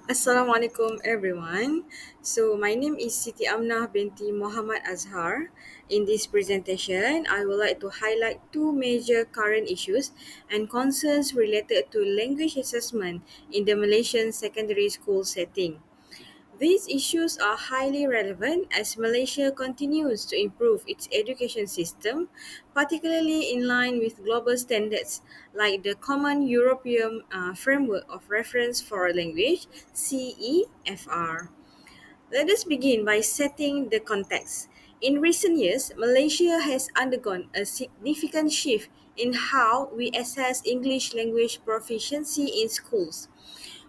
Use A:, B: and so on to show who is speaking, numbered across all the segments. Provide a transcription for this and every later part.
A: Assalamualaikum everyone. So my name is Siti Amnah binti Muhammad Azhar. In this presentation, I would like to highlight two major current issues and concerns related to language assessment in the Malaysian secondary school setting. These issues are highly relevant as Malaysia continues to improve its education system, particularly in line with global standards like the Common European Framework of Reference for a Language (CEFR). Let us begin by setting the context. In recent years, Malaysia has undergone a significant shift in how we assess English language proficiency in schools.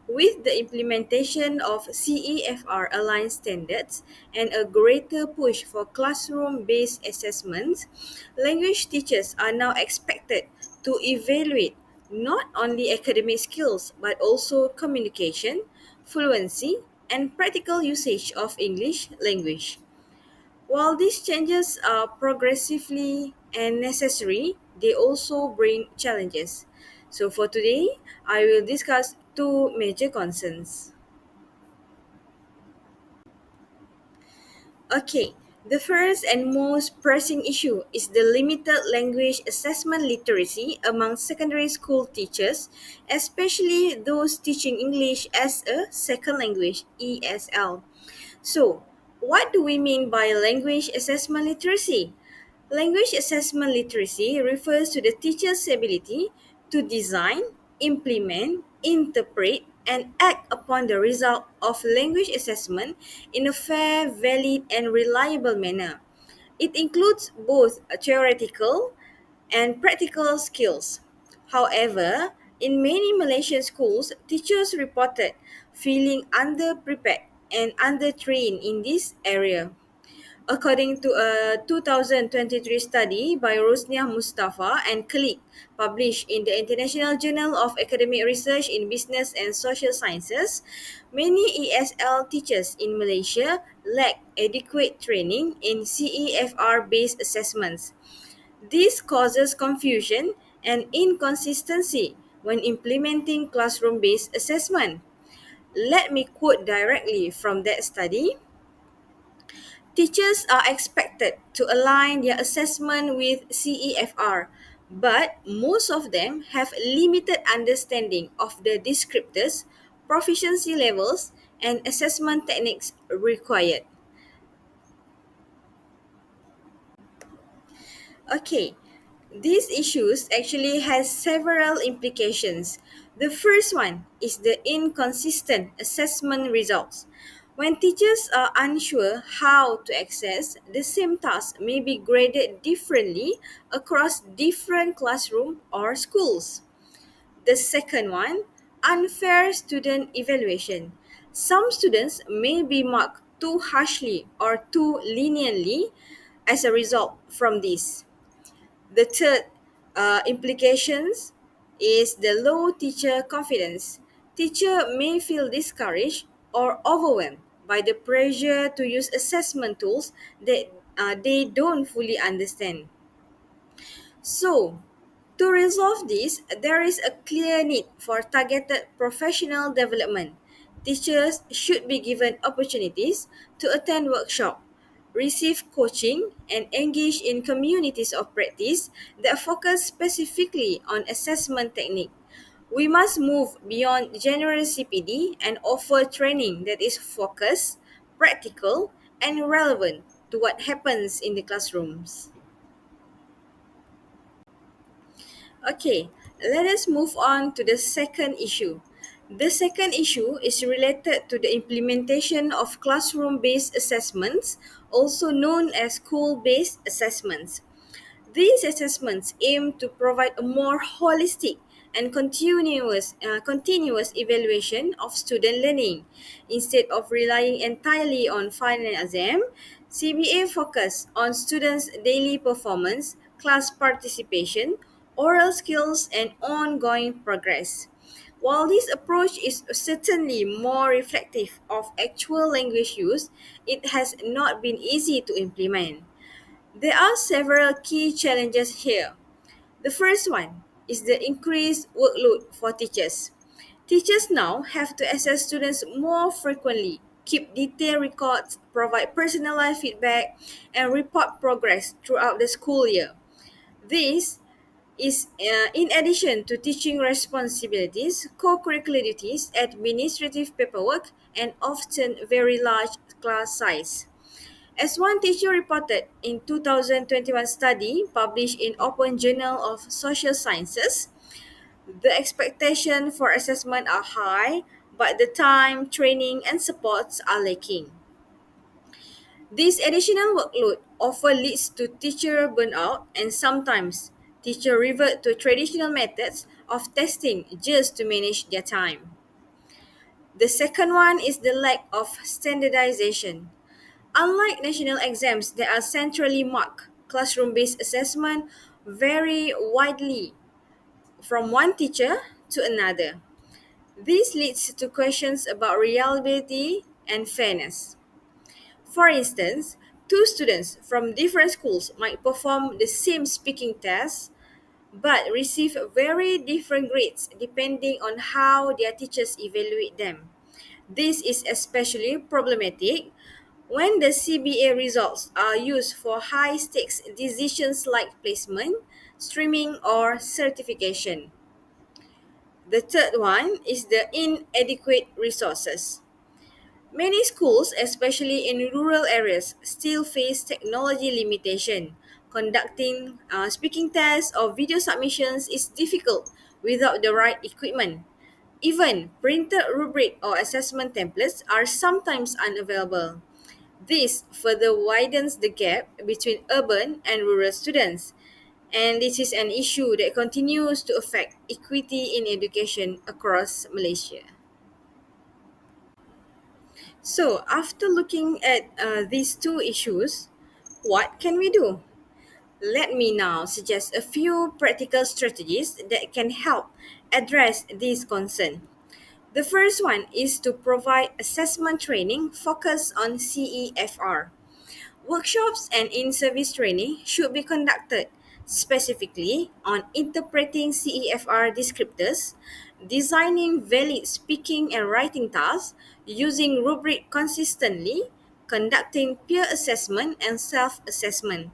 A: With the implementation of CEFR aligned standards and a greater push for classroom based assessments, language teachers are now expected to evaluate not only academic skills but also communication, fluency, and practical usage of English language. While these changes are progressively and necessary, they also bring challenges. So for today, I will discuss two major concerns. Okay, the first and most pressing issue is the limited language assessment literacy among secondary school teachers, especially those teaching English as a second language (ESL). So, what do we mean by language assessment literacy? Language assessment literacy refers to the teacher's ability to design, implement, interpret, and act upon the result of language assessment in a fair, valid, and reliable manner. It includes both theoretical and practical skills. However, in many Malaysian schools, teachers reported feeling underprepared and undertrained in this area. According to a 2023 study by Rosnia Mustafa and colleague published in the International Journal of Academic Research in Business and Social Sciences, many ESL teachers in Malaysia lack adequate training in CEFR based assessments. This causes confusion and inconsistency when implementing classroom based assessment. Let me quote directly from that study. Teachers are expected to align their assessment with CEFR, but most of them have limited understanding of the descriptors, proficiency levels, and assessment techniques required. Okay, these issues actually has several implications. The first one is the inconsistent assessment results. When teachers are unsure how to access, the same task may be graded differently across different classroom or schools. The second one, unfair student evaluation. Some students may be marked too harshly or too leniently as a result from this. The third implications is the low teacher confidence. Teacher may feel discouraged or overwhelmed by the pressure to use assessment tools that they don't fully understand. So, to resolve this, there is a clear need for targeted professional development. Teachers should be given opportunities to attend workshops, receive coaching, and engage in communities of practice that focus specifically on assessment technique. We must move beyond general CPD and offer training that is focused, practical, and relevant to what happens in the classrooms. Okay, let us move on to the second issue. The second issue is related to the implementation of classroom based assessments, also known as school based assessments. These assessments aim to provide a more holistic and continuous evaluation of student learning. Instead of relying entirely on final exam, CBA focus on students' daily performance, class participation, oral skills, and ongoing progress. While this approach is certainly more reflective of actual language use, it has not been easy to implement. There are several key challenges here. The first one is the increased workload for teachers. Teachers now have to assess students more frequently, keep detailed records, provide personalized feedback, and report progress throughout the school year. This is in addition to teaching responsibilities, co-curricular duties, administrative paperwork, and often very large class size. As one teacher reported in 2021 study published in Open Journal of Social Sciences, the expectation for assessment are high, but the time, training, and supports are lacking. This additional workload often leads to teacher burnout and sometimes teachers revert to traditional methods of testing just to manage their time. The second one is the lack of standardization. Unlike national exams that are centrally marked, classroom-based assessment vary widely from one teacher to another. This leads to questions about reliability and fairness. For instance, two students from different schools might perform the same speaking test but receive very different grades depending on how their teachers evaluate them. This is especially problematic when the CBA results are used for high stakes decisions like placement, streaming, or certification. The third one is the inadequate resources. Many schools, especially in rural areas, still face technology limitation. Conducting speaking tests or video submissions is difficult without the right equipment. Even printed rubric or assessment templates are sometimes unavailable. This further widens the gap between urban and rural students, and this is an issue that continues to affect equity in education across Malaysia. So, after looking at these two issues, what can we do? Let me now suggest a few practical strategies that can help address this concern. The first one is to provide assessment training focused on CEFR. Workshops and in service training should be conducted specifically on interpreting CEFR descriptors, designing valid speaking and writing tasks, using rubric consistently, conducting peer assessment and self assessment.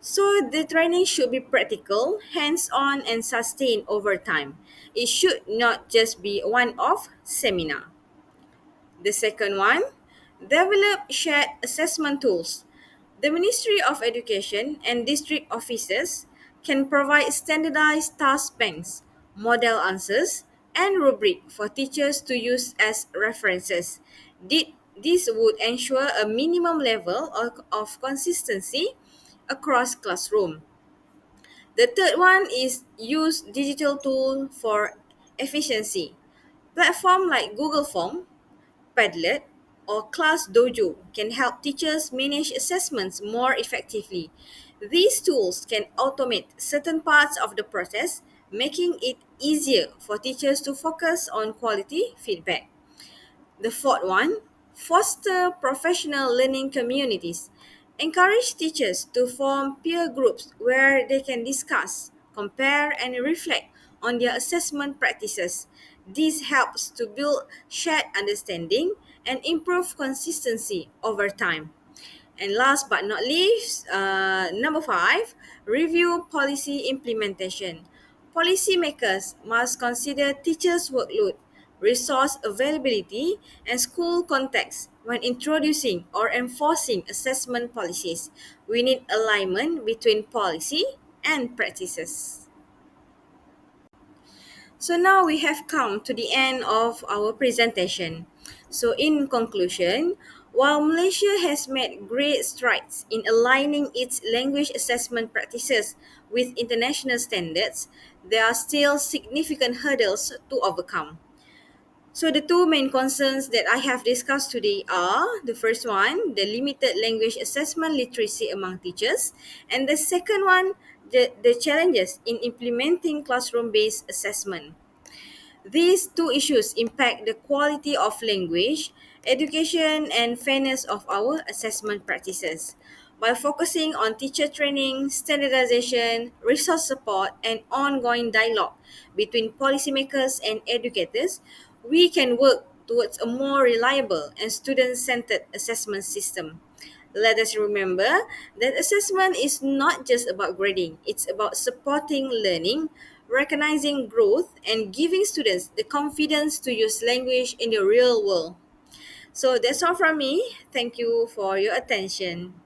A: So, the training should be practical, hands on, and sustained over time. It should not just be one off seminar. The second one, develop shared assessment tools. The Ministry of Education and district offices can provide standardized task banks, model answers, and rubric for teachers to use as references. This would ensure a minimum level of consistency across classroom. The third one is use digital tool for efficiency. Platform like Google Form, Padlet, or Class Dojo can help teachers manage assessments more effectively. These tools can automate certain parts of the process, making it easier for teachers to focus on quality feedback. The fourth one, foster professional learning communities. Encourage teachers to form peer groups where they can discuss, compare, and reflect on their assessment practices. This helps to build shared understanding and improve consistency over time. And last but not least, number five, review policy implementation. Policymakers must consider teachers' workload, resource availability, and school context when introducing or enforcing assessment policies. We need alignment between policy and practices. So now we have come to the end of our presentation. So in conclusion, while Malaysia has made great strides in aligning its language assessment practices with international standards, there are still significant hurdles to overcome. So the two main concerns that I have discussed today are the first one, the limited language assessment literacy among teachers, and the second one, the challenges in implementing classroom-based assessment. These two issues impact the quality of language, education, and fairness of our assessment practices. By focusing on teacher training, standardization, resource support, and ongoing dialogue between policymakers and educators, we can work towards a more reliable and student centered assessment system. Let us remember that assessment is not just about grading, it's about supporting learning, recognizing growth, and giving students the confidence to use language in the real world. So that's all from me. Thank you for your attention.